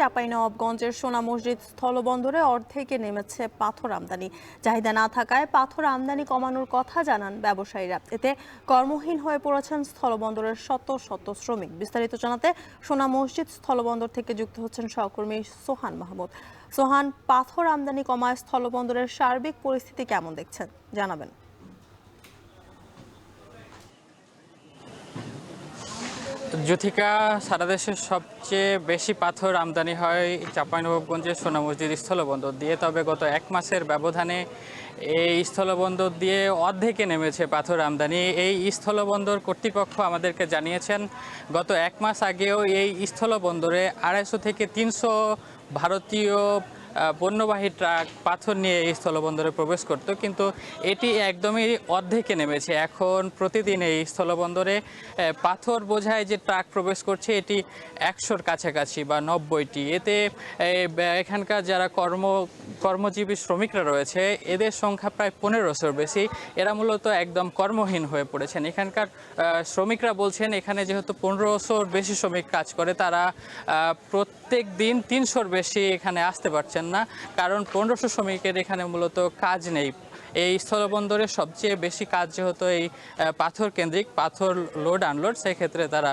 চাঁপাইনবাবগঞ্জের সোনা মসজিদ স্থলবন্দরে অর্ধেকে নেমেছে পাথর আমদানি। চাহিদা না থাকায় পাথর আমদানি কমানোর কথা জানান ব্যবসায়ীরা। এতে কর্মহীন হয়ে পড়েছেন স্থলবন্দরের শত শত শ্রমিক। বিস্তারিত জানাতে সোনা মসজিদ স্থলবন্দর থেকে যুক্ত হচ্ছেন সহকর্মী সোহান মাহমুদ। সোহান, পাথর আমদানি কমায় স্থলবন্দরের সার্বিক পরিস্থিতি কেমন দেখছেন জানাবেন। যুথিকা, সারা দেশের সবচেয়ে বেশি পাথর আমদানি হয় চাঁপাইনবাবগঞ্জের সোনা মসজিদ স্থলবন্দর দিয়ে। তবে গত এক মাসের ব্যবধানে এই স্থলবন্দর দিয়ে অর্ধেকে নেমেছে পাথর আমদানি। এই স্থলবন্দর কর্তৃপক্ষ আমাদেরকে জানিয়েছেন, গত এক মাস আগেও এই স্থলবন্দরে 250 থেকে 300 ভারতীয় পণ্যবাহী ট্রাক পাথর নিয়ে এই স্থলবন্দরে প্রবেশ করত, কিন্তু এটি একদমই অর্ধেকে নেমেছে। এখন প্রতিদিন এই স্থলবন্দরে পাথর বোঝায় যে ট্রাক প্রবেশ করছে এটি 100-র কাছাকাছি বা 90টি। এতে এখানকার যারা কর্মজীবী শ্রমিকরা রয়েছে এদের সংখ্যা প্রায় 1500-র বেশি। এরা মূলত একদম কর্মহীন হয়ে পড়েছেন। এখানকার শ্রমিকরা বলছেন, এখানে যেহেতু 1500-র বেশি শ্রমিক কাজ করে, তারা প্রত্যেক দিন 300-র বেশি এখানে আসতে পারছেন না, কারণ 1500 শ্রমিকের এখানে মূলত কাজ নেই। এই স্থলবন্দরে সবচেয়ে বেশি কাজ যেহেতু এই পাথর কেন্দ্রিক, পাথর লোড আনলোড, সেক্ষেত্রে তারা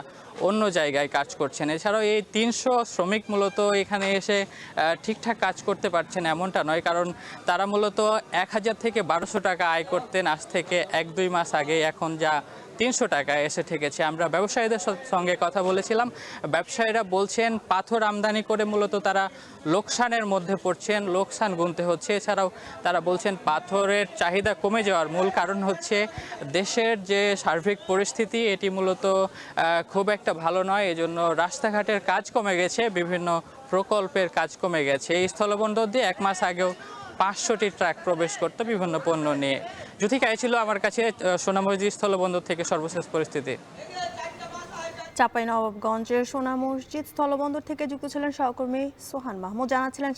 অন্য জায়গায় কাজ করছেন। এছাড়াও এই 300 শ্রমিক মূলত এখানে এসে ঠিকঠাক কাজ করতে পারছেন এমনটা নয়, কারণ তারা মূলত 1000 থেকে 1200 টাকা আয় করতেন আজ থেকে 1-2 মাস আগে। এখন যা 300 টাকা এসে ঠেকেছে। আমরা ব্যবসায়ীদের সঙ্গে কথা বলেছিলাম, ব্যবসায়ীরা বলছেন পাথর আমদানি করে মূলত তারা লোকসানের মধ্যে পড়ছেন, লোকসান গুনতে হচ্ছে। এছাড়াও তারা বলছেন পাথরের চাহিদা কমে যাওয়ার মূল কারণ হচ্ছে দেশের যে সার্বিক পরিস্থিতি, এটি মূলত খুব একটা ভালো নয়। এজন্য রাস্তাঘাটের কাজ কমে গেছে, বিভিন্ন প্রকল্পের কাজ কমে গেছে। এই স্থলবন্দর দিয়ে এক মাস আগেও 500টি ট্রাক প্রবেশ করত বিভিন্ন পণ্য নিয়ে। যুথিকায় ছিল আমার কাছে সোনা মসজিদ স্থলবন্দর থেকে সর্বশেষ পরিস্থিতি। চাঁপাইনবাবগঞ্জের সোনা মসজিদ স্থলবন্দর থেকে যুক্ত ছিলেন সহকর্মী সোহান মাহমুদ, জানাচ্ছিলেন